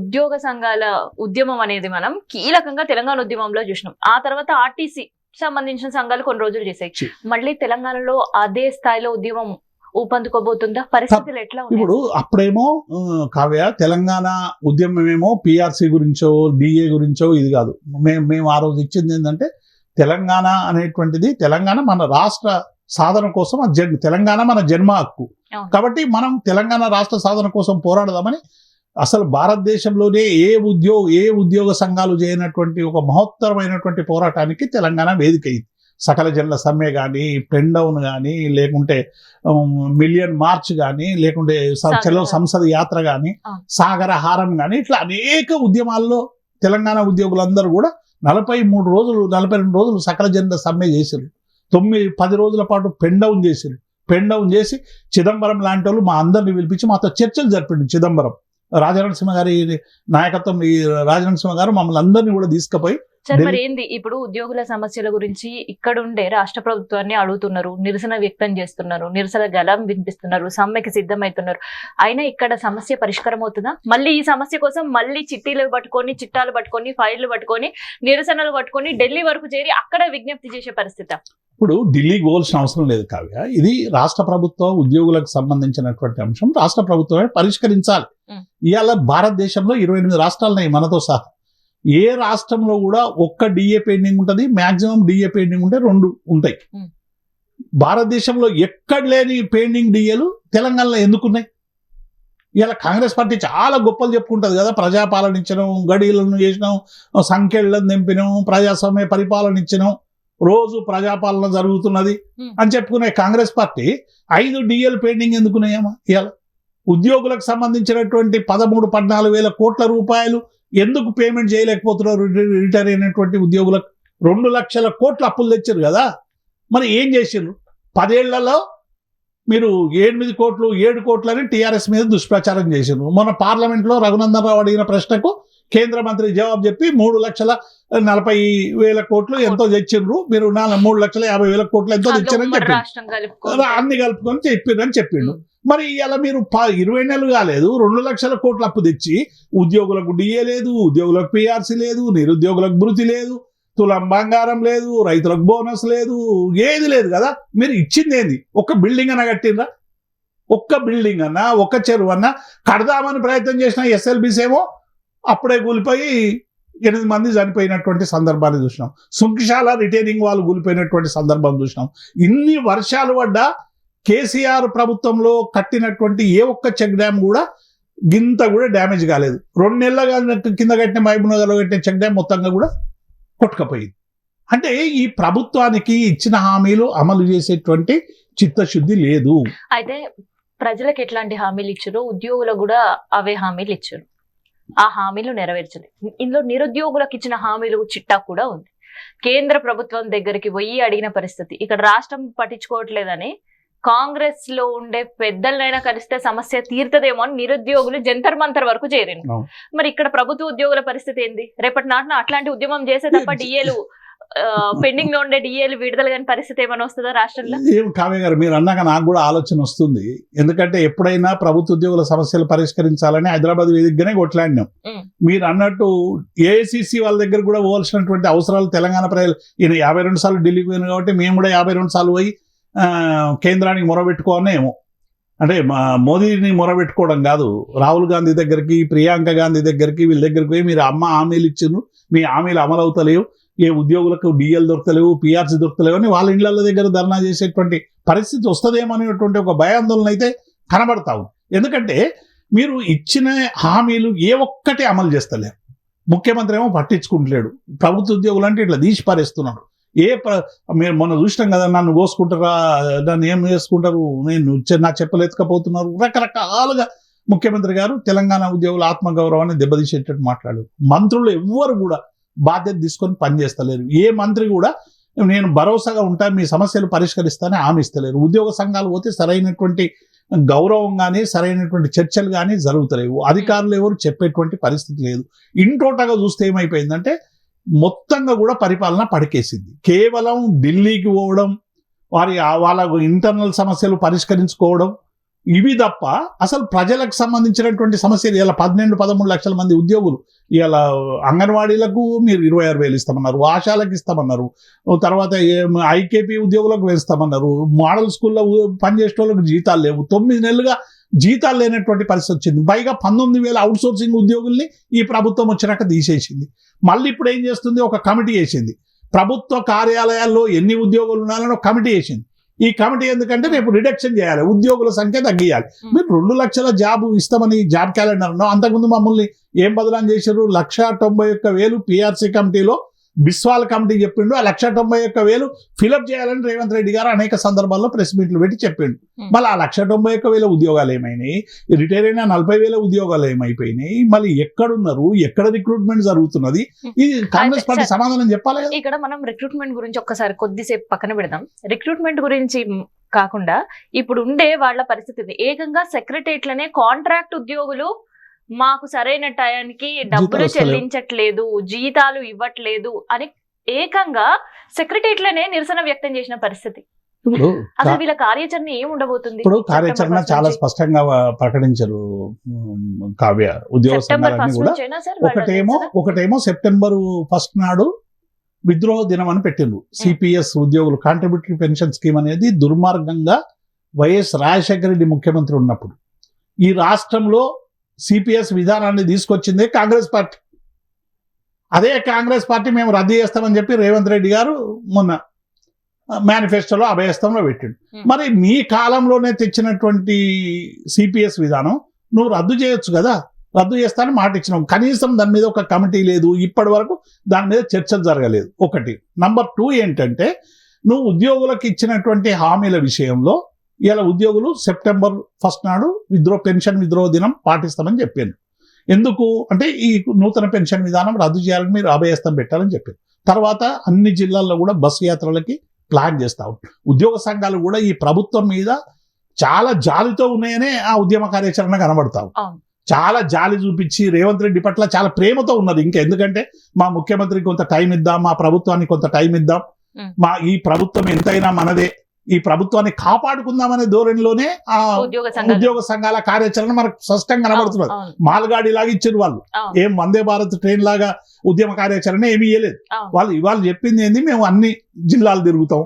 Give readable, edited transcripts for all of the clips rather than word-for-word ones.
ఉద్యోగ సంఘాల ఉద్యమం అనేది మనం కీలకంగా తెలంగాణ ఉద్యమంలో చూసినాం. ఆ తర్వాత ఆర్టీసీ సంబంధించిన సంఘాలు కొన్ని రోజులు చేశాయి. మళ్ళీ తెలంగాణలో అదే స్థాయిలో ఉద్యమం ఊపందుకోబోతుందా? పరిస్థితులు ఎట్లా ఉన్నాయి? ఇప్పుడు అప్పుడేమో కావ్య తెలంగాణ ఉద్యమమేమో పిఆర్సీ గురించో డిఏ గురించో ఇది కాదు. మేము ఆ రోజు ఇచ్చింది ఏంటంటే తెలంగాణ అనేటువంటిది తెలంగాణ మన రాష్ట్ర సాధన కోసం తెలంగాణ మన జన్మ హక్కు. కాబట్టి మనం తెలంగాణ రాష్ట్ర సాధన కోసం పోరాడదామని అసలు భారతదేశంలోనే ఏ ఉద్యోగ సంఘాలు చేయనటువంటి ఒక మహోత్తరమైనటువంటి పోరాటానికి తెలంగాణ వేదిక అయింది. సకల జనుల సమ్మె కానీ, పెన్ డౌన్ కానీ, లేకుంటే మిలియన్ మార్చ్ కానీ, లేకుంటే చలో సంసద్ యాత్ర కానీ, సాగర హారం కానీ, ఇట్లా అనేక ఉద్యమాల్లో తెలంగాణ ఉద్యోగులందరూ కూడా 42 రోజులు సకల జనుల సమ్మె చేశారు. 9-10 రోజుల పాటు పెన్ డౌన్ చేశారు. పెన్ డౌన్ చేసి చిదంబరం లాంటి వాళ్ళు మా అందరిని పిలిపించి మాతో చర్చలు జరిపిండు. చిదంబరం రాజనరసింహ గారి నాయకత్వం, ఈ రాజనరసింహ గారు మమ్మల్ని అందరినీ కూడా తీసుకుపోయి సార్ మరి ఏంది ఇప్పుడు ఉద్యోగుల సమస్యల గురించి ఇక్కడ ఉండే రాష్ట్ర ప్రభుత్వాన్ని అడుగుతున్నారు, నిరసన వ్యక్తం చేస్తున్నారు, నిరసన గలం వినిపిస్తున్నారు, సమ్మెకి సిద్ధమవుతున్నారు. అయినా ఇక్కడ సమస్య పరిష్కారం అవుతుందా? మళ్ళీ ఈ సమస్య కోసం మళ్ళీ చిట్టాలు పట్టుకొని ఫైళ్లు పట్టుకొని నిరసనలు పట్టుకొని ఢిల్లీ వరకు చేరి అక్కడ విజ్ఞప్తి చేసే పరిస్థితి? ఇప్పుడు ఢిల్లీ పోవాల్సిన అవసరం లేదు కావ్య. ఇది రాష్ట్ర ప్రభుత్వం ఉద్యోగులకు సంబంధించినటువంటి అంశం రాష్ట్ర ప్రభుత్వమే పరిష్కరించాలి. ఇవాళ భారతదేశంలో 28 రాష్ట్రాలున్నాయి మనతో సహా. ఏ రాష్ట్రంలో కూడా ఒక్క డిఏ పెండింగ్ ఉంటుంది, మాక్సిమం డిఏ పెండింగ్ ఉంటే 2 ఉంటాయి. భారతదేశంలో ఎక్కడ లేని పెండింగ్ డిఏలు తెలంగాణలో ఎందుకున్నాయి? ఇలా కాంగ్రెస్ పార్టీ చాలా గొప్పలు చెప్పుకుంటుంది కదా, ప్రజాపాలన ఇచ్చినాం, గడీలను చేసినాం, సంఖ్యలను తెంపినాం, ప్రజాస్వామ్య పరిపాలన ఇచ్చినాం, రోజు ప్రజాపాలన జరుగుతున్నది అని చెప్పుకునే కాంగ్రెస్ పార్టీ 5 డిఏలు పెండింగ్ ఎందుకున్నాయమ్మా? ఇవాళ ఉద్యోగులకు సంబంధించినటువంటి 13-14 వేల కోట్ల రూపాయలు ఎందుకు పేమెంట్ చేయలేకపోతున్నారు? రిటైర్ అయినటువంటి ఉద్యోగులకు 2 లక్షల కోట్ల అప్పులు తెచ్చారు కదా. మరి ఏం చేసిండ్రు? 10 ఏళ్లలో మీరు 8 కోట్లు 7 కోట్లని టీఆర్ఎస్ మీద దుష్ప్రచారం చేసిండ్రు. మన పార్లమెంట్లో రఘునందన్ రావు అడిగిన ప్రశ్నకు కేంద్ర మంత్రి జవాబు చెప్పి 3,40,000 కోట్లు ఎంతో తెచ్చిండ్రు, మీరు 3,50,000 కోట్లు ఎంతో తెచ్చారని చెప్పారు. అన్ని కలుపుకొని చెప్పారని చెప్పిండు. మరి ఇలా మీరు 20 నెలలు కాలేదు 2 లక్షల కోట్ల అప్పు తెచ్చి ఉద్యోగులకు డిఏ లేదు, ఉద్యోగులకు పిఆర్సీ లేదు, నిరుద్యోగులకు భృతి లేదు, తులం బంగారం లేదు, రైతులకు బోనస్ లేదు, ఏది లేదు కదా. మీరు ఇచ్చింది ఏంది? ఒక్క బిల్డింగ్ అన్నా కట్టిండ్రా? ఒక్క బిల్డింగ్ అన్నా, ఒక్క చెరువు అన్నా కడదామని ప్రయత్నం చేసిన ఎస్ఎల్బీస్ ఏమో అప్పుడే కూలిపోయి 8 మంది చనిపోయినటువంటి సందర్భాన్ని చూసినాం. సుంకిశాల రిటైనింగ్ వాళ్ళు కూలిపోయినటువంటి సందర్భం చూసినాం. ఇన్ని వర్షాలు పడ్డా కేసీఆర్ ప్రభుత్వంలో కట్టినటువంటి ఏ ఒక్క చెక్ డ్యామ్ కూడా గింత కూడా డ్యామేజ్ కాలేదు. 2 నెలల కింద కట్టిన మహబూబ్నగర్లో కట్టిన చెక్ డ్యామ్ మొత్తంగా కూడా కొట్టుకపోయింది. అంటే ఈ ప్రభుత్వానికి ఇచ్చిన హామీలు అమలు చేసేటువంటి చిత్తశుద్ధి లేదు. అయితే ప్రజలకు ఎట్లాంటి హామీలు ఇచ్చారో ఉద్యోగులకు కూడా అవే హామీలు ఇచ్చారు. ఆ హామీలు నెరవేర్చలేదు. ఇందులో నిరుద్యోగులకు ఇచ్చిన హామీలు చిట్టా కూడా ఉంది. కేంద్ర ప్రభుత్వం దగ్గరికి పోయి అడిగిన పరిస్థితి. ఇక్కడ రాష్ట్రం పట్టించుకోవట్లేదని కాంగ్రెస్ లో ఉండే పెద్దలనైనా కలిస్తే సమస్య తీరుతదేమో అని నిరుద్యోగులు జంతర్ మంతర్ వరకు చేరింది. మరి ఇక్కడ ప్రభుత్వ ఉద్యోగుల పరిస్థితి ఏంది? రేపటి నాటిన అట్లాంటి ఉద్యమం చేసే తప్ప డిఏలు పెండింగ్ లో ఉండే డిఏలు విడుదల కాని పరిస్థితి ఏమైనా వస్తుందా రాష్ట్రంలో? ఏం కావ్య గారు, మీరు అన్నాక నాకు కూడా ఆలోచన వస్తుంది. ఎందుకంటే ఎప్పుడైనా ప్రభుత్వ ఉద్యోగుల సమస్యలు పరిష్కరించాలని హైదరాబాద్ వేదికగానే కొట్లాడినాం. మీరు అన్నట్టు ఏఐసిసి వాళ్ళ దగ్గర కూడా పోవాల్సినటువంటి అవసరాలు తెలంగాణ ప్రజలు, ఈయన 52 సార్లు ఢిల్లీకి పోయినారు కాబట్టి మేము కూడా 52 సార్లు పోయి కేంద్రానికి మొరబెట్టుకోవాలేమో. అంటే మోదీని మొరబెట్టుకోవడం కాదు, రాహుల్ గాంధీ దగ్గరికి, ప్రియాంక గాంధీ దగ్గరికి, వీళ్ళ దగ్గరికి పోయి మీరు హామీలు ఇచ్చిండ్రు, మీ హామీలు అమలు అవుతలేవు, ఏ ఉద్యోగులకు డిఎల్ దొరకలేవు, పిఆర్సీ దొరకలేవు అని వాళ్ళ ఇళ్ల దగ్గర ధర్నా చేసేటువంటి పరిస్థితి వస్తుందేమో అనేటువంటి ఒక భయాందోళన అయితే కనబడతా ఉంది. ఎందుకంటే మీరు ఇచ్చిన హామీలు ఏ ఒక్కటి అమలు చేస్తలేరు. ముఖ్యమంత్రి ఏమో పట్టించుకుంటలేడు. ప్రభుత్వ ఉద్యోగులు అంటే ఇట్లా తీసి పారేస్తున్నాడు. మీరు మొన్న చూసినాం కదా, నన్ను కోసుకుంటారా, నన్ను ఏం చేసుకుంటారు, నా చెప్పలు ఎత్తుకపోతున్నారు, రకరకాలుగా ముఖ్యమంత్రి గారు తెలంగాణ ఉద్యోగుల ఆత్మగౌరవాన్ని దెబ్బతీసేటట్టు మాట్లాడారు. మంత్రులు ఎవ్వరు కూడా బాధ్యత తీసుకొని పనిచేస్తలేరు. ఏ మంత్రి కూడా నేను భరోసాగా ఉంటా, మీ సమస్యలు పరిష్కరిస్తానని హామీ ఇస్తలేరు. ఉద్యోగ సంఘాలు పోతే సరైనటువంటి గౌరవం కానీ సరైనటువంటి చర్చలు కానీ జరుగుతలేవు. అధికారులు ఎవరు చెప్పేటువంటి పరిస్థితి లేదు. ఇంటోటగా చూస్తే ఏమైపోయిందంటే మొత్తంగా కూడా పరిపాలన పడికేసింది. కేవలం ఢిల్లీకి పోవడం, వాళ్ళ ఇంటర్నల్ సమస్యలు పరిష్కరించుకోవడం, ఇవి తప్ప అసలు ప్రజలకు సంబంధించినటువంటి సమస్యలు ఇలా 12-13 లక్షల మంది ఉద్యోగులు ఇలా అంగన్వాడీలకు మీరు 26,000 ఇస్తామన్నారు, ఆశాలకు ఇస్తామన్నారు, తర్వాత ఐకేపీ ఉద్యోగులకు వేస్తామన్నారు, మోడల్ స్కూల్లో పనిచేసే వాళ్ళకి జీతాలు లేవు, 9 నెలలుగా జీతాలు లేనటువంటి పరిస్థితి వచ్చింది. పైగా 19,000 అవుట్ సోర్సింగ్ ఉద్యోగుల్ని ఈ ప్రభుత్వం వచ్చినాక తీసేసింది. మళ్ళీ ఇప్పుడు ఏం చేస్తుంది, ఒక కమిటీ వేసింది. ప్రభుత్వ కార్యాలయాల్లో ఎన్ని ఉద్యోగులు ఉన్నారని ఒక కమిటీ వేసింది. ఈ కమిటీ ఎందుకంటే రేపు రిడక్షన్ చేయాలి, ఉద్యోగుల సంఖ్య తగ్గియాలి. మీరు 2 లక్షల జాబ్ ఇస్తామని జాబ్ క్యాలెండర్ అన్నాం. అంతకుముందు మమ్మల్ని ఏం బదలాం చేశారు, 191,000 పిఆర్సీ కమిటీలో బిస్వాల్ కమిటీ చెప్పిండు. ఆ 191,000 ఫిలప్ చేయాలని రేవంత్ రెడ్డి గారు అనేక సందర్భాల్లో ప్రెస్ మీట్లు పెట్టి చెప్పిండు. మళ్ళీ ఆ 191,000 ఉద్యోగాలు ఏమైనాయి, రిటైర్ అయిన 40,000 ఉద్యోగాలు ఏమైపోయినాయి, మళ్ళీ ఎక్కడున్నారు, ఎక్కడ రిక్రూట్మెంట్ జరుగుతున్నది, ఇది కాంగ్రెస్ పార్టీ సమాధానం చెప్పాలి కదా. ఇక్కడ మనం రిక్రూట్మెంట్ గురించి ఒక్కసారి కొద్దిసేపు పక్కన పెడదాం. రిక్రూట్మెంట్ గురించి కాకుండా ఇప్పుడు ఉండే వాళ్ళ పరిస్థితి ఏకంగా సెక్రటరియట్లనే కాంట్రాక్ట్ ఉద్యోగులు మాకు సరైన టయానికి డబ్బులు చెల్లించట్లేదు, జీతాలు ఇవ్వట్లేదు అని ఏకంగా సెక్రటరియట్లనే నిరసన వ్యక్తం చేసిన పరిస్థితి. అసలు వీళ్ళ కార్యాచరణ ఏం ఉండబోతుంది? ఇప్పుడు కార్యాచరణ చాలా స్పష్టంగా ప్రకటించారు కావ్య. ఉద్యోగ సంఘాలన్నీ కూడా ఒకటేమో సెప్టెంబర్ 1 నాడు విద్రోహ దినం అని పెట్టిండ్రు. సిపిఎస్ ఉద్యోగులు కాంట్రిబ్యూటరీ పెన్షన్ స్కీమ్ అనేది దుర్మార్గంగా వైఎస్ రాజశేఖర రెడ్డి ముఖ్యమంత్రి ఉన్నప్పుడు ఈ రాష్ట్రంలో సిపిఎస్ విధానాన్ని తీసుకొచ్చిందే కాంగ్రెస్ పార్టీ. అదే కాంగ్రెస్ పార్టీ మేము రద్దు చేస్తామని చెప్పి రేవంత్ రెడ్డి గారు మొన్న మేనిఫెస్టోలో అభయస్థంలో పెట్టిండు. మరి మీ కాలంలోనే తెచ్చినటువంటి సిపిఎస్ విధానం నువ్వు రద్దు చేయొచ్చు కదా, రద్దు చేస్తానని మాట ఇచ్చినావు. కనీసం దాని మీద ఒక కమిటీ లేదు, ఇప్పటి వరకు దాని మీద చర్చలు జరగలేదు. ఒకటి. నంబర్ 2 ఏంటంటే నువ్వు ఉద్యోగులకు ఇచ్చినటువంటి హామీల విషయంలో ఇలా ఉద్యోగులు సెప్టెంబర్ 1 నాడు పెన్షన్ విద్రోహ దినం పాటిస్తామని చెప్పాను. ఎందుకు అంటే ఈ నూతన పెన్షన్ విధానం రద్దు చేయాలని మీరు అభయస్థం పెట్టాలని చెప్పారు. తర్వాత అన్ని జిల్లాల్లో కూడా బస్సు యాత్రలకి ప్లాన్ చేస్తాం. ఉద్యోగ సంఘాలు కూడా ఈ ప్రభుత్వం మీద చాలా జాలితో ఉన్నాయనే ఆ ఉద్యమ కార్యాచరణ కనబడతాం. చాలా జాలి చూపించి రేవంత్ రెడ్డి పట్ల చాలా ప్రేమతో ఉన్నది. ఇంకా ఎందుకంటే మా ముఖ్యమంత్రికి కొంత టైం ఇద్దాం, మా ప్రభుత్వానికి కొంత టైం ఇద్దాం, ఈ ప్రభుత్వం ఎంతైనా మనదే, ఈ ప్రభుత్వాన్ని కాపాడుకుందామనే ధోరణిలోనే ఆ ఉద్యోగ సంఘాల కార్యాచరణ మనకు స్పష్టంగా కనబడుతున్నది. మాల్గాడి లాగా ఇచ్చారు వాళ్ళు, ఏం వందే భారత్ ట్రైన్ లాగా ఉద్యమ కార్యాచరణ ఏమీ ఇవ్వలేదు. వాళ్ళు చెప్పింది ఏంది, మేము అన్ని జిల్లాలు తిరుగుతాం,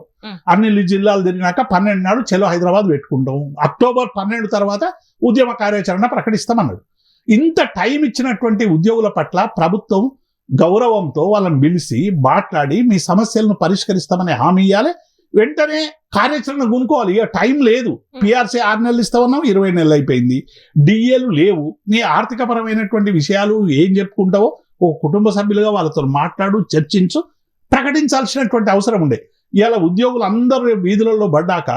అన్ని జిల్లాలు తిరిగినాక 12 నాడు చలో హైదరాబాద్ పెట్టుకుంటాం, అక్టోబర్ 12 తర్వాత ఉద్యమ కార్యాచరణ ప్రకటిస్తామన్నాడు. ఇంత టైం ఇచ్చినటువంటి ఉద్యోగుల పట్ల ప్రభుత్వం గౌరవంతో వాళ్ళని పిలిచి మాట్లాడి మీ సమస్యలను పరిష్కరిస్తామని హామీ ఇవ్వాలి. వెంటనే కార్యాచరణ గునుకోవాలి. ఇక టైం లేదు. పిఆర్సీ 6 నెలలు ఇస్తామన్నావు, 20 నెలలు అయిపోయింది. డిఏలు లేవు. నీ ఆర్థికపరమైనటువంటి విషయాలు ఏం చెప్పుకుంటావో ఒక కుటుంబ సభ్యులుగా వాళ్ళతో మాట్లాడు, చర్చించు, ప్రకటించాల్సినటువంటి అవసరం ఉండే. ఇలా ఉద్యోగులు అందరూ వీధులలో పడ్డాక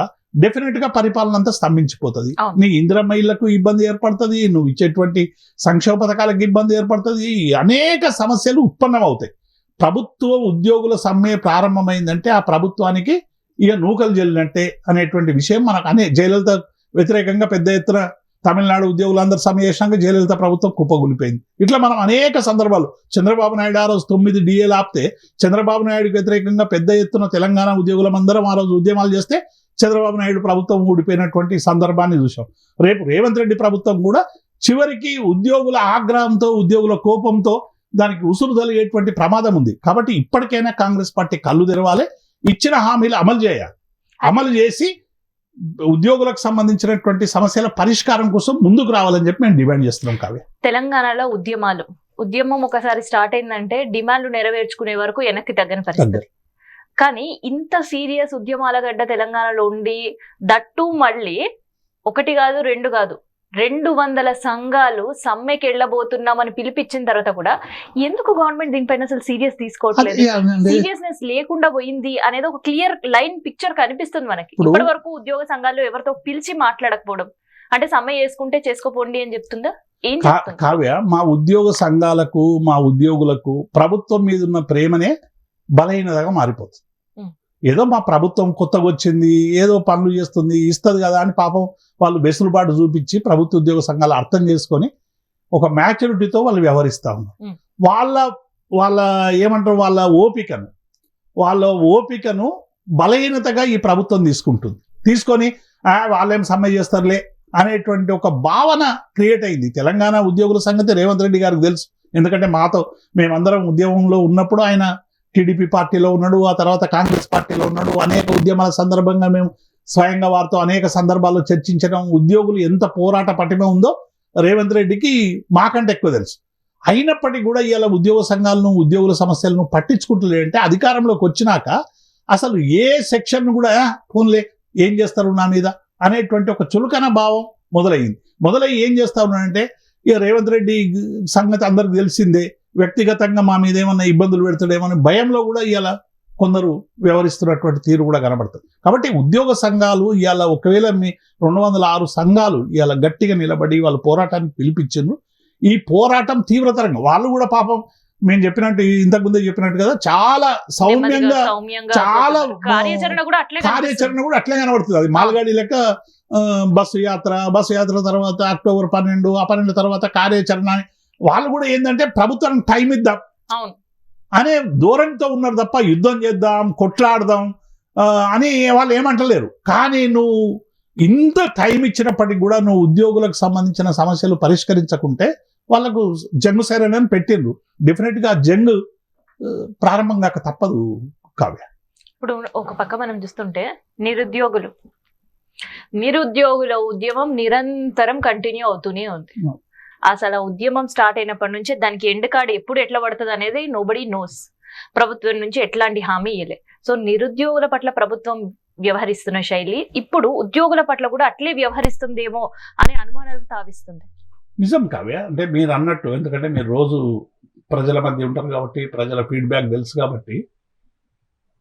డెఫినెట్ గా పరిపాలన అంతా స్తంభించిపోతుంది. నీ ఇందిరమ్మ ఇళ్లకు ఇబ్బంది ఏర్పడుతుంది, నువ్వు ఇచ్చేటువంటి సంక్షేమ పథకాలకు ఇబ్బంది ఏర్పడుతుంది, అనేక సమస్యలు ఉత్పన్నం అవుతాయి. ప్రభుత్వ ఉద్యోగుల సమ్మె ప్రారంభమైందంటే ఆ ప్రభుత్వానికి ఇక నూకలు జల్లినట్టే అనేటువంటి విషయం మనకు జయలలిత వ్యతిరేకంగా పెద్ద ఎత్తున తమిళనాడు ఉద్యోగులందరూ సమ్మె చేసినాక జయలలిత ప్రభుత్వం కుప్పగొలిపోయింది. ఇట్లా మనం అనేక సందర్భాలు, చంద్రబాబు నాయుడు ఆ రోజు 9 డిఏలు ఆపితే చంద్రబాబు నాయుడుకి వ్యతిరేకంగా పెద్ద ఎత్తున తెలంగాణ ఉద్యోగులందరం ఆ రోజు ఉద్యమాలు చేస్తే చంద్రబాబు నాయుడు ప్రభుత్వం ఊడిపోయినటువంటి సందర్భాన్ని చూసాం. రేపు రేవంత్ రెడ్డి ప్రభుత్వం కూడా చివరికి ఉద్యోగుల ఆగ్రహంతో, ఉద్యోగుల కోపంతో దానికి ఉసురు తొలగేటువంటి ప్రమాదం ఉంది. కాబట్టి ఇప్పటికైనా కాంగ్రెస్ పార్టీ కళ్ళు తెరవాలి, ఇచ్చిన హామీలు అమలు చేయాలి. అమలు చేసి ఉద్యోగులకు సంబంధించినటువంటి సమస్యల పరిష్కారం కోసం ముందుకు రావాలని చెప్పి మేము డిమాండ్ చేస్తున్నాం. కావ్య, తెలంగాణలో ఉద్యమం ఒకసారి స్టార్ట్ అయిందంటే డిమాండ్లు నెరవేర్చుకునే వరకు వెనక్కి తగ్గని పరిస్థితి. కానీ ఇంత సీరియస్ ఉద్యమాల గడ్డ తెలంగాణలో ఉండి దట్టు మళ్ళీ 1 కాదు 2 కాదు 200 సంఘాలు సమ్మెకి వెళ్ళబోతున్నామని పిలిపించిన తర్వాత కూడా ఎందుకు గవర్నమెంట్ దీనిపైన అసలు సీరియస్ తీసుకోవట్లేదు? సీరియస్నెస్ లేకుండా పోయింది అనేది ఒక క్లియర్ లైన్ పిక్చర్ కనిపిస్తుంది మనకి. ఇప్పటి వరకు ఉద్యోగ సంఘాలు ఎవరితో పిలిచి మాట్లాడకపోవడం, అంటే సమ్మె చేసుకుంటే చేసుకోపోండి అని చెప్తుందా? ఏం చెప్తుంది కావ్య? మా ఉద్యోగ సంఘాలకు, మా ఉద్యోగులకు ప్రభుత్వం మీద ఉన్న ప్రేమనే బలహీనతగా మారిపోతుంది. ఏదో మా ప్రభుత్వం కొత్తగా వచ్చింది, ఏదో పనులు చేస్తుంది, ఇస్తుంది కదా అని పాపం వాళ్ళు వెసులుబాటు చూపించి ప్రభుత్వ ఉద్యోగ సంఘాలు అర్థం చేసుకొని ఒక మ్యాచ్యూరిటీతో వాళ్ళు వ్యవహరిస్తూ ఉన్నారు. వాళ్ళ ఏమంటారు, వాళ్ళ ఓపికను బలహీనతగా ఈ ప్రభుత్వం తీసుకుంటుంది. తీసుకొని వాళ్ళేం సమ్మె చేస్తారులే, అనేటువంటి ఒక భావన క్రియేట్ అయింది. తెలంగాణ ఉద్యోగుల సంగతి రేవంత్ రెడ్డి గారికి తెలుసు. ఎందుకంటే మేమందరం ఉద్యమంలో ఉన్నప్పుడు ఆయన టీడీపీ పార్టీలో ఉన్నాడు, ఆ తర్వాత కాంగ్రెస్ పార్టీలో ఉన్నాడు. అనేక ఉద్యమాల సందర్భంగా మేము స్వయంగా వారితో అనేక సందర్భాల్లో చర్చించడం, ఉద్యోగులు ఎంత పోరాట పటిమ ఉందో రేవంత్ రెడ్డికి మాకంటే ఎక్కువ తెలుసు. అయినప్పటికీ కూడా ఇవాళ ఉద్యోగ సంఘాలను, ఉద్యోగుల సమస్యలను పట్టించుకుంటలేదంటే అధికారంలోకి వచ్చినాక అసలు ఏ సెక్షన్ కూడా ఫోన్లే ఏం చేస్తారు నా మీద అనేటువంటి ఒక చులకన భావం మొదలయ్యి ఏం చేస్తా ఉన్నాడంటే, ఇక రేవంత్ రెడ్డి సంగతి అందరికి తెలిసిందే, వ్యక్తిగతంగా మా మీద ఏమన్నా ఇబ్బందులు పెడతాడేమని భయంలో కూడా ఇవాళ కొందరు వ్యవహరిస్తున్నటువంటి తీరు కూడా కనబడుతుంది. కాబట్టి ఉద్యోగ సంఘాలు ఇవాళ ఒకవేళ 206 సంఘాలు ఇవాళ గట్టిగా నిలబడి వాళ్ళ పోరాటానికి పిలిపించారు. ఈ పోరాటం తీవ్రతరంగా వాళ్ళు కూడా పాపం మేము చెప్పినట్టు ఇంతకుముందే చెప్పినట్టు కదా చాలా సౌమ్యంగా చాలా కార్యాచరణ కూడా అట్లే కనబడుతుంది. అది మాల్గాడి లెక్క బస్సు యాత్ర తర్వాత అక్టోబర్ 12, ఆ 12 తర్వాత కార్యాచరణ. వాళ్ళు కూడా ఏంటంటే ప్రభుత్వానికి టైం ఇద్దాం అనే ధోరణితో ఉన్నారు తప్ప యుద్ధం చేద్దాం, కొట్లాడదాం అని వాళ్ళు ఏమంటలేరు. కానీ నువ్వు ఇంత టైం ఇచ్చినప్పటికి కూడా నువ్వు ఉద్యోగులకు సంబంధించిన సమస్యలు పరిష్కరించకుంటే వాళ్ళకు జంగు సైరన్ పెట్టిండ్రు. డెఫినెట్ గా జంగు ప్రారంభం కాక తప్పదు కావ్య. ఇప్పుడు ఒక పక్క మనం చూస్తుంటే నిరుద్యోగుల ఉద్యమం నిరంతరం కంటిన్యూ అవుతూనే ఉంది. అసలు ఉద్యమం స్టార్ట్ అయినప్పటి నుంచి దానికి ఎండ్ కార్డ్ ఎప్పుడు ఎట్లా పడుతుంది అనేది నోబడీ నోస్. ప్రభుత్వం నుంచి ఎట్లాంటి హామీ ఇవ్వలే. సో నిరుద్యోగుల పట్ల ప్రభుత్వం వ్యవహరిస్తున్న శైలి ఇప్పుడు ఉద్యోగుల పట్ల కూడా అట్లే వ్యవహరిస్తుందేమో అనే అనుమానాలకు తావిస్తుంది. నిజం కావ్య, అంటే మీరు అన్నట్టు, ఎందుకంటే మీరు రోజు ప్రజల మధ్య ఉంటారు కాబట్టి ప్రజల ఫీడ్బ్యాక్ తెలుసు కాబట్టి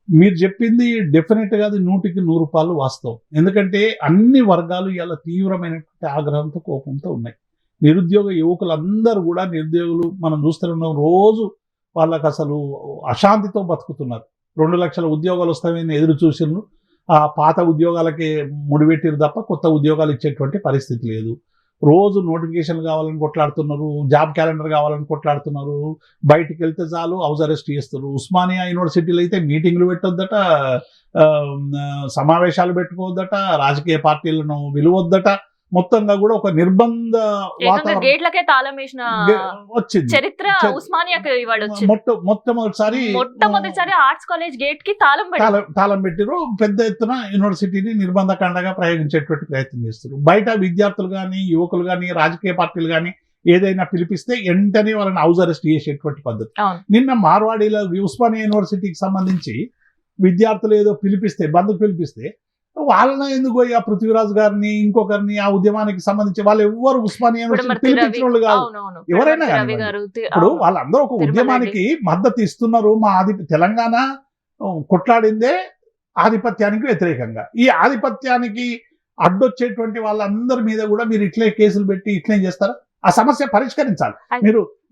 మీరు చెప్పింది డెఫినెట్గా అది 100% వాస్తవం. ఎందుకంటే అన్ని వర్గాలు ఇలా తీవ్రమైనటువంటి ఆగ్రహంతో, కోపంతో ఉన్నాయి. నిరుద్యోగ యువకులందరూ కూడా నిరుద్యోగులు మనం చూస్తున్నాం, రోజు వాళ్ళకి అసలు అశాంతితో బతుకుతున్నారు. 2 లక్షల ఉద్యోగాలు వస్తాయని ఎదురు చూసినారు. ఆ పాత ఉద్యోగాలకే ముడిపెట్టిరు తప్ప కొత్త ఉద్యోగాలు ఇచ్చేటువంటి పరిస్థితి లేదు. రోజు నోటిఫికేషన్లు కావాలని కొట్లాడుతున్నారు, జాబ్ క్యాలెండర్ కావాలని కొట్లాడుతున్నారు. బయటికి వెళ్తే చాలు హౌస్ అరెస్ట్ చేస్తారు. ఉస్మానియా యూనివర్సిటీలో అయితే మీటింగ్లు పెట్టొద్దట, సమావేశాలు పెట్టుకోవద్దట, రాజకీయ పార్టీలను విలువద్దట. మొత్తంగా కూడా ఒక నిర్బంధ వాతావరణం గేట్లకే తాళం వేసిన వచ్చింది చరిత్ర ఉస్మానియాకి ఇవాళ వచ్చింది. మొట్టమొదటిసారి ఆర్ట్స్ కాలేజ్ గేట్ కి తాళం పెట్టిరు. పెద్ద ఎత్తున యూనివర్సిటీని నిర్బంధ కాండగా ప్రయోగించేటువంటి ప్రయత్నం చేస్తారు. బయట విద్యార్థులు కానీ, యువకులు కానీ, రాజకీయ పార్టీలు కానీ ఏదైనా పిలిపిస్తే వెంటనే వాళ్ళని హౌస్ అరెస్ట్ చేసేటువంటి పద్ధతి. నిన్న మార్వాడీలో ఉస్మానియా యూనివర్సిటీకి సంబంధించి విద్యార్థులు ఏదో బంధుకు పిలిపిస్తే వాళ్ళని ఎందుకు ఆ పృథ్వీరాజ్ గారిని, ఇంకొకరిని, ఆ ఉద్యమానికి సంబంధించి వాళ్ళు ఎవరు ఉస్మానియా పిలిపించిన వాళ్ళు కాదు, ఎవరైనా కానీ. ఇప్పుడు వాళ్ళందరూ ఒక ఉద్యమానికి మద్దతు ఇస్తున్నారు. తెలంగాణ కొట్లాడిందే ఆధిపత్యానికి వ్యతిరేకంగా. ఈ ఆధిపత్యానికి అడ్డొచ్చేటువంటి వాళ్ళందరి మీద కూడా మీరు ఇట్లే కేసులు పెట్టి ఇట్లే చేస్తారా? ఆ సమస్య పరిష్కరించాలి.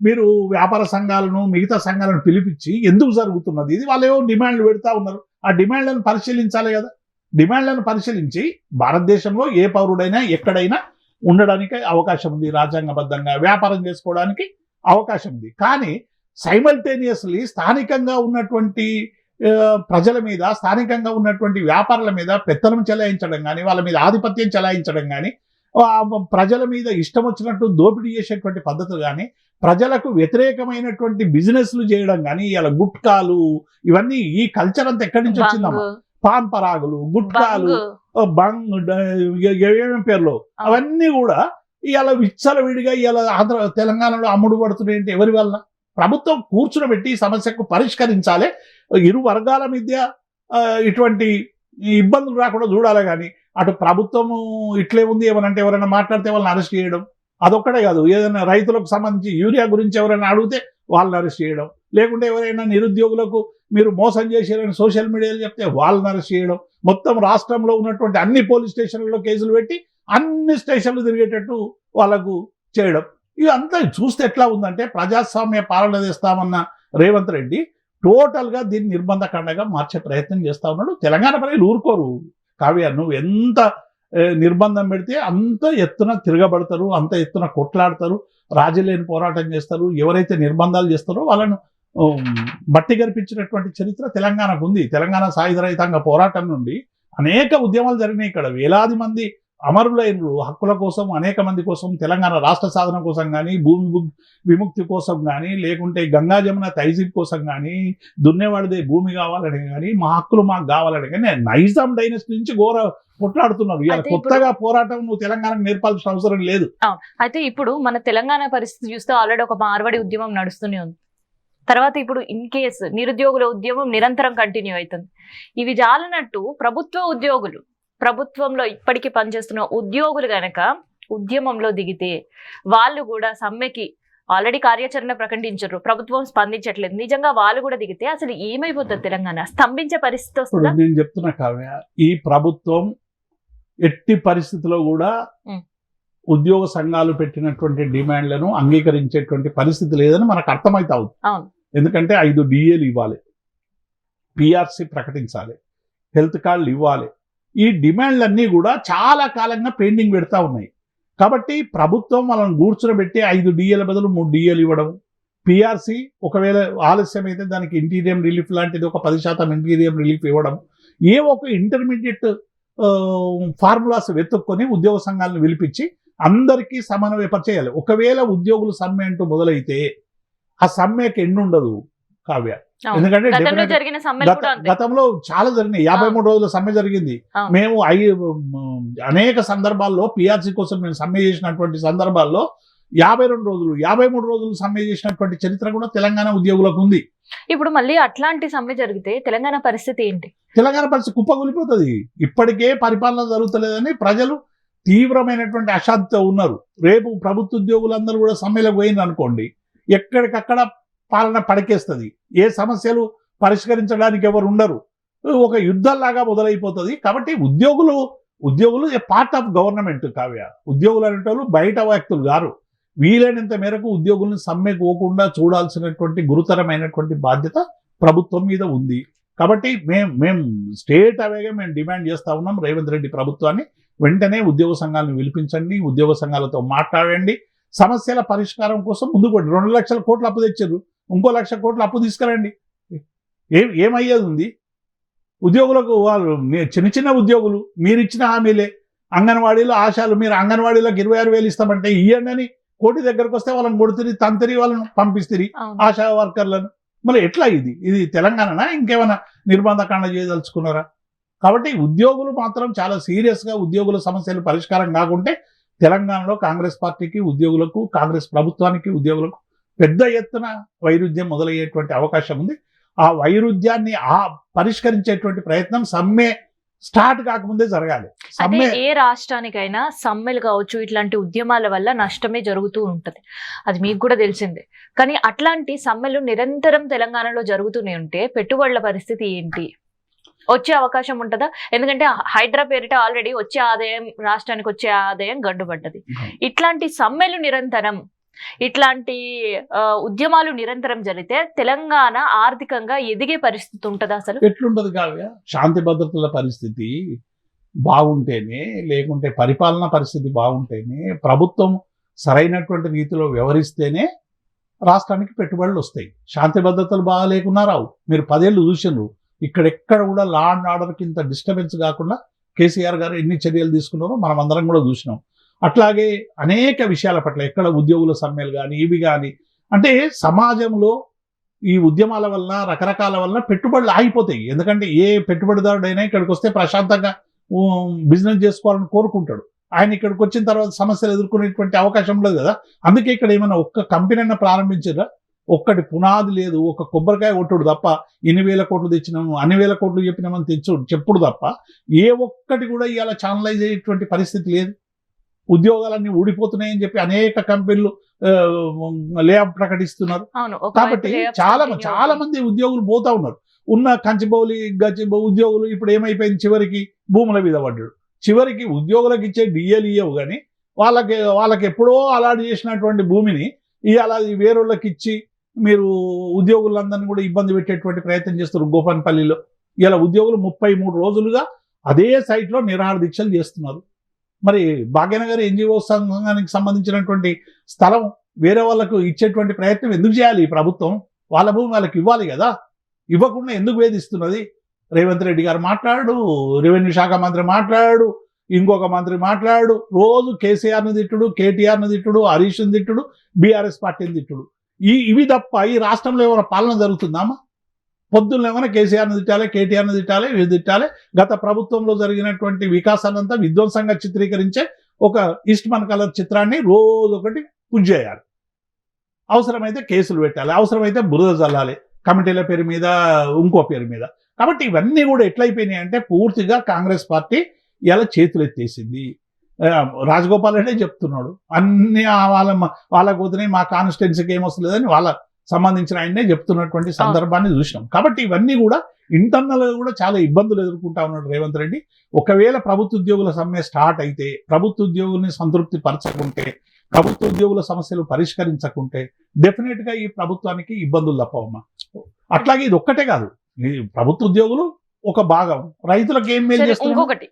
మీరు వ్యాపార సంఘాలను, మిగతా సంఘాలను పిలిపించి ఎందుకు జరుగుతున్నది ఇది, వాళ్ళు ఏవో డిమాండ్లు పెడతా ఉన్నారు. ఆ డిమాండ్లను పరిశీలించాలి కదా. డిమాండ్లను పరిశీలించి భారతదేశంలో ఏ పౌరుడైనా ఎక్కడైనా ఉండడానికి అవకాశం ఉంది, రాజ్యాంగబద్ధంగా వ్యాపారం చేసుకోవడానికి అవకాశం ఉంది. కానీ సైమల్టేనియస్లీ స్థానికంగా ఉన్నటువంటి ప్రజల మీద, స్థానికంగా ఉన్నటువంటి వ్యాపారుల మీద పెత్తనం చెలాయించడం కానీ, వాళ్ళ మీద ఆధిపత్యం చెలాయించడం కానీ, ప్రజల మీద ఇష్టం వచ్చినట్టు దోపిడీ చేసేటువంటి పద్ధతులు కానీ, ప్రజలకు వ్యతిరేకమైనటువంటి బిజినెస్లు చేయడం కానీ, ఇలా గుట్కాలు, ఇవన్నీ ఈ కల్చర్ అంతా ఎక్కడి నుంచి వచ్చిందమ్మా? పాన్ పరాగులు, గుట్కాలు, బంగ్, ఏమేమి పేర్లు, అవన్నీ కూడా ఇవాళ విచ్చలవిడిగా ఇవాళ తెలంగాణలో అమ్ముడు పడుతున్నాయంటే ఎవరి వల్ల? ప్రభుత్వం కూర్చునబెట్టి సమస్యకు పరిష్కరించాలి. ఇరు వర్గాల మధ్య ఇటువంటి ఇబ్బందులు రాకుండా చూడాలి. కానీ అటు ప్రభుత్వము ఇట్లే ఉంది, ఏమనంటే ఎవరైనా మాట్లాడితే వాళ్ళని అరెస్ట్ చేయడం అదొక్కటే కాదు. ఏదైనా రైతులకు సంబంధించి యూరియా గురించి ఎవరైనా అడిగితే వాళ్ళని అరెస్ట్ చేయడం, లేకుంటే ఎవరైనా నిరుద్యోగులకు మీరు మోసం చేశారని సోషల్ మీడియాలో చెప్తే వాళ్ళని అరెస్ట్ చేయడం, మొత్తం రాష్ట్రంలో ఉన్నటువంటి అన్ని పోలీస్ స్టేషన్లలో కేసులు పెట్టి అన్ని స్టేషన్లు తిరిగేటట్టు వాళ్ళకు చేయడం. ఇదంతా చూస్తే ఎట్లా ఉందంటే ప్రజాస్వామ్య పాలన తెస్తామన్న రేవంత్ రెడ్డి టోటల్గా దీన్ని నిర్బంధకాండగా మార్చే ప్రయత్నం చేస్తా ఉన్నాడు. తెలంగాణ ప్రజలు ఊరుకోరు కావ్య. నువ్వు ఎంత నిర్బంధం పెడితే అంత ఎత్తున తిరగబడతారు, అంత ఎత్తున కొట్లాడతారు, రాజీలేని పోరాటం చేస్తారు. ఎవరైతే నిర్బంధాలు చేస్తారో వాళ్ళను మట్టి గర్పించినటువంటి చరిత్ర తెలంగాణకు ఉంది. తెలంగాణ సాయుధ రైతాంగ పోరాటం నుండి అనేక ఉద్యమాలు జరిగినాయి. ఇక్కడ వేలాది మంది అమరులైనరు హక్కుల కోసం, అనేక మంది కోసం, తెలంగాణ రాష్ట్ర సాధన కోసం కానీ, భూమి విముక్తి కోసం కానీ, లేకుంటే గంగా జమున తహజీబ్ కోసం కానీ, దున్నేవాడిదే భూమి కావాలని కానీ, మా హక్కులు మాకు కావాలని కానీ నైజాం డైనస్టీ నుంచి కొట్లాడుతున్నారు. ఇలా కొత్తగా పోరాటం నువ్వు తెలంగాణకు నేర్పాల్సిన అవసరం లేదు. అయితే ఇప్పుడు మన తెలంగాణ పరిస్థితి చూస్తే ఆల్రెడీ ఒక మార్వాడి ఉద్యమం నడుస్తూనే ఉంది. తర్వాత ఇప్పుడు ఇన్ కేసు నిరుద్యోగుల ఉద్యమం నిరంతరం కంటిన్యూ అవుతుంది. ఇవి జాలనట్టు ప్రభుత్వంలో ఇప్పటికీ పనిచేస్తున్న ఉద్యోగులు గనక ఉద్యమంలో దిగితే వాళ్ళు కూడా సమ్మెకి ఆల్రెడీ కార్యాచరణ ప్రకటించారు, ప్రభుత్వం స్పందించట్లేదు, నిజంగా వాళ్ళు కూడా దిగితే అసలు ఏమైపోతుంది? తెలంగాణ స్తంభించే పరిస్థితి వస్తుందా? నేను చెప్తున్నా కావ్య, ఈ ప్రభుత్వం ఎట్టి పరిస్థితిలో కూడా ఉద్యోగ సంఘాలు పెట్టినటువంటి డిమాండ్లను అంగీకరించేటువంటి పరిస్థితి లేదని మనకు అర్థమైతా ఉంది. ఎందుకంటే 5 DAలు ఇవ్వాలి, PRC ప్రకటించాలి, హెల్త్ కార్డులు ఇవ్వాలి. ఈ డిమాండ్లన్నీ కూడా చాలా కాలంగా పెండింగ్ పెడతా ఉన్నాయి. కాబట్టి ప్రభుత్వం వాళ్ళని కూర్చోబెట్టి 5 DAల బదులు 3 DAలు ఇవ్వడం, PRC ఒకవేళ ఆలస్యం అయితే దానికి ఇంటీరియం రిలీఫ్ లాంటిది ఒక 10% ఇంటీరియం రిలీఫ్ ఇవ్వడం, ఏ ఒక ఇంటర్మీడియట్ ఫార్ములాస్ వెతుక్కొని ఉద్యోగ సంఘాలను పిలిపించి అందరికీ సమన్వయపరిచేయాలి. ఒకవేళ ఉద్యోగులు సమ్మె అంటూ మొదలైతే ఆ సమ్మెకి ఎండు ఉండదు కావ్య. ఎందుకంటే గతంలో చాలా జరిగినాయి. 53 రోజుల సమ్మె జరిగింది. మేము అనేక సందర్భాల్లో PRC కోసం మేము సమ్మె చేసినటువంటి సందర్భాల్లో 52 రోజులు 53 రోజులు సమ్మె చేసినటువంటి చరిత్ర కూడా తెలంగాణ ఉద్యోగులకు ఉంది. ఇప్పుడు మళ్ళీ అట్లాంటి సమ్మె జరిగితే తెలంగాణ పరిస్థితి ఏంటి? తెలంగాణ పరిస్థితి కుప్పగొలిపోతుంది. ఇప్పటికే పరిపాలన జరుగుతలేదని ప్రజలు తీవ్రమైనటువంటి అశాంతితో ఉన్నారు. రేపు ప్రభుత్వ ఉద్యోగులందరూ కూడా సమ్మెలకు పోయింది అనుకోండి, ఎక్కడికక్కడ పాలన పడకేస్తుంది. ఏ సమస్యలు పరిష్కరించడానికి ఎవరు ఉండరు. ఒక యుద్ధంలాగా మొదలైపోతుంది. కాబట్టి ఉద్యోగులు ఏ పార్ట్ ఆఫ్ గవర్నమెంట్ కావ్య. ఉద్యోగులు అనేటోళ్ళు బయట వ్యక్తులు గారు. వీలైనంత మేరకు ఉద్యోగులను సమ్మెకు పోకుండా చూడాల్సినటువంటి గురుతరమైనటువంటి బాధ్యత ప్రభుత్వం మీద ఉంది. కాబట్టి మేము స్టేట్ అవేగా మేము డిమాండ్ చేస్తా ఉన్నాం రేవంత్ రెడ్డి ప్రభుత్వాన్ని, వెంటనే ఉద్యోగ సంఘాలను పిలిపించండి, ఉద్యోగ సంఘాలతో మాట్లాడండి, సమస్యల పరిష్కారం కోసం ముందుకు 2 లక్షల కోట్లు అప్పు తెచ్చారు, ఇంకో 1 లక్ష కోట్లు అప్పు తీసుకురండి. ఏమయ్యేది ఉంది? ఉద్యోగులకు వాళ్ళు చిన్న ఉద్యోగులు మీరు ఇచ్చిన హామీలే. అంగన్వాడీలో ఆశాలు, మీరు అంగన్వాడీలకు 26,000 ఇస్తామంటే ఇవ్వండి అని కోటి దగ్గరకు వస్తే వాళ్ళని కొడుతుంది, తంతిరి వాళ్ళని పంపిస్తుంది ఆశా వర్కర్లను. మరి ఎట్లా ఇది తెలంగాణనా ఇంకేమైనా నిర్బంధకాండ చేయదలుచుకున్నారా? కాబట్టి ఉద్యోగులు మాత్రం చాలా సీరియస్గా ఉద్యోగుల సమస్యలు పరిష్కారం కాకుంటే తెలంగాణలో కాంగ్రెస్ పార్టీకి, ఉద్యోగులకు, కాంగ్రెస్ ప్రభుత్వానికి, ఉద్యోగులకు పెద్ద ఎత్తున వైరుధ్యం మొదలయ్యేటువంటి అవకాశం ఉంది. ఆ వైరుధ్యాన్ని పరిష్కరించేటువంటి ప్రయత్నం సమ్మె స్టార్ట్ కాకముందే జరగాలి. సమ్మె ఏ రాష్ట్రానికైనా సమ్మెలు కావచ్చు, ఇట్లాంటి ఉద్యమాల వల్ల నష్టమే జరుగుతూ ఉంటది, అది మీకు కూడా తెలిసిందే. కానీ అట్లాంటి సమ్మెలు నిరంతరం తెలంగాణలో జరుగుతూనే ఉంటే పెట్టుబడుల పరిస్థితి ఏంటి? వచ్చే అవకాశం ఉంటుందా? ఎందుకంటే హైడ్రా పేరిట ఆల్రెడీ వచ్చే ఆదాయం, రాష్ట్రానికి వచ్చే ఆదాయం గడ్డుపడ్డది. ఇట్లాంటి సమ్మెలు నిరంతరం, ఇట్లాంటి ఉద్యమాలు నిరంతరం జరిగితే తెలంగాణ ఆర్థికంగా ఎదిగే పరిస్థితి ఉంటుందా? అసలు ఎట్లుంటది కావ్య? శాంతి భద్రతల పరిస్థితి బాగుంటేనే, లేకుంటే పరిపాలన పరిస్థితి బాగుంటేనే, ప్రభుత్వం సరైనటువంటి రీతిలో వ్యవహరిస్తేనే రాష్ట్రానికి పెట్టుబడులు వస్తాయి. శాంతి భద్రతలు బాగా లేకున్నా రావు. మీరు 10 ఏళ్ళు చూసినారు, ఇక్కడెక్కడ కూడా లా అండ్ ఆర్డర్కి ఇంత డిస్టర్బెన్స్ కాకుండా కేసీఆర్ గారు ఎన్ని చర్యలు తీసుకున్నారో మనం అందరం కూడా చూసినాం. అట్లాగే అనేక విషయాల పట్ల ఎక్కడ ఉద్యోగుల సమ్మెలు కానీ ఇవి కానీ, అంటే సమాజంలో ఈ ఉద్యమాల వల్ల రకరకాల వల్ల పెట్టుబడులు ఆగిపోతాయి. ఎందుకంటే ఏ పెట్టుబడిదారుడైనా ఇక్కడికి వస్తే ప్రశాంతంగా బిజినెస్ చేసుకోవాలని కోరుకుంటాడు. ఆయన ఇక్కడికి వచ్చిన తర్వాత సమస్యలు ఎదుర్కొనేటువంటి అవకాశం లేదు కదా. అందుకే ఇక్కడ ఏమైనా ఒక్క కంపెనీ ప్రారంభించారా? ఒక్కటి పునాది లేదు. ఒక కొబ్బరికాయ కొట్టుడు తప్ప 8,000 కోట్లు తెచ్చినాము, 2,000 కోట్లు చెప్పినామని చెప్పుడు తప్ప ఏ ఒక్కటి కూడా ఇవాళ ఛానలైజ్ అయ్యేటువంటి పరిస్థితి లేదు. ఉద్యోగాలన్నీ ఊడిపోతున్నాయని చెప్పి అనేక కంపెనీలు లే ఆఫ్ ప్రకటిస్తున్నారు. కాబట్టి చాలా మంది ఉద్యోగులు పోతా ఉన్నారు. ఉన్న కంచిబౌలి ఉద్యోగులు ఇప్పుడు ఏమైపోయింది, చివరికి భూముల మీద పడ్డాడు. చివరికి ఉద్యోగులకు ఇచ్చే DAలు ఇవ్వవు కానీ వాళ్ళకి ఎప్పుడో అలాట్ చేసినటువంటి భూమిని ఇవాళ వేరేళ్ళకి ఇచ్చి మీరు ఉద్యోగులందరినీ కూడా ఇబ్బంది పెట్టేటువంటి ప్రయత్నం చేస్తారు. గోపన్పల్లిలో ఇలా ఉద్యోగులు 33 రోజులుగా అదే సైట్లో నిరాహార దీక్షలు చేస్తున్నారు. మరి భాగ్యనగర్ NGO సంఘానికి సంబంధించినటువంటి స్థలం వేరే వాళ్ళకు ఇచ్చేటువంటి ప్రయత్నం ఎందుకు చేయాలి? ఈ ప్రభుత్వం వాళ్ళ భూమి వాళ్ళకి ఇవ్వాలి కదా. ఇవ్వకుండా ఎందుకు వేధిస్తున్నది? రేవంత్ రెడ్డి గారు మాట్లాడు, రెవెన్యూ శాఖ మంత్రి మాట్లాడు, ఇంకొక మంత్రి మాట్లాడు, రోజు కేసీఆర్ని తిట్టుడు, కేటీఆర్ని తిట్టుడు, హరీష్ని తిట్టుడు, బీఆర్ఎస్ పార్టీని తిట్టుడు. ఇవి తప్ప ఈ రాష్ట్రంలో ఏమైనా పాలన జరుగుతుందామా? పొద్దున్న ఏమైనా కేసీఆర్ని తిట్టాలి, కేటీఆర్ని తిట్టాలి, ఇవి తిట్టాలి. గత ప్రభుత్వంలో జరిగినటువంటి వికాసాన్నంతా విధ్వంసంగా చిత్రీకరించే ఒక ఈస్ట్మన్ కలర్ చిత్రాన్ని రోజు ఒకటి పుష్ చేయాలి. అవసరమైతే కేసులు పెట్టాలి, అవసరమైతే బురద చల్లాలి, కమిటీల పేరు మీద, ఇంకో పేరు మీద. కాబట్టి ఇవన్నీ కూడా ఎట్లయిపోయినాయి అంటే పూర్తిగా కాంగ్రెస్ పార్టీ ఇలా చేతులు ఎత్తేసింది. రాజగోపాల్ రెడ్డి చెప్తున్నాడు, అన్ని వాళ్ళకు పోతున్నాయి, మా కాన్స్టిట్యున్సీకి ఏమొస్తలేదని వాళ్ళ సంబంధించిన ఆయనే చెప్తున్నటువంటి సందర్భాన్ని చూసినాం. కాబట్టి ఇవన్నీ కూడా ఇంటర్నల్ గా కూడా చాలా ఇబ్బందులు ఎదుర్కొంటా ఉన్నాడు రేవంత్ రెడ్డి. ఒకవేళ ప్రభుత్వ ఉద్యోగుల సమ్మె స్టార్ట్ అయితే, ప్రభుత్వ ఉద్యోగుల్ని సంతృప్తి పరచకుంటే, ప్రభుత్వ ఉద్యోగుల సమస్యలు పరిష్కరించకుంటే డెఫినెట్ గా ఈ ప్రభుత్వానికి ఇబ్బందులు తప్పవమ్మా. అట్లాగే ఇది ఒక్కటే కాదు, ఈ ప్రభుత్వ ఉద్యోగులు ఒక భాగం, రైతులకు ఏం మేలు చేస్తున్నారు? ఇంకొకటి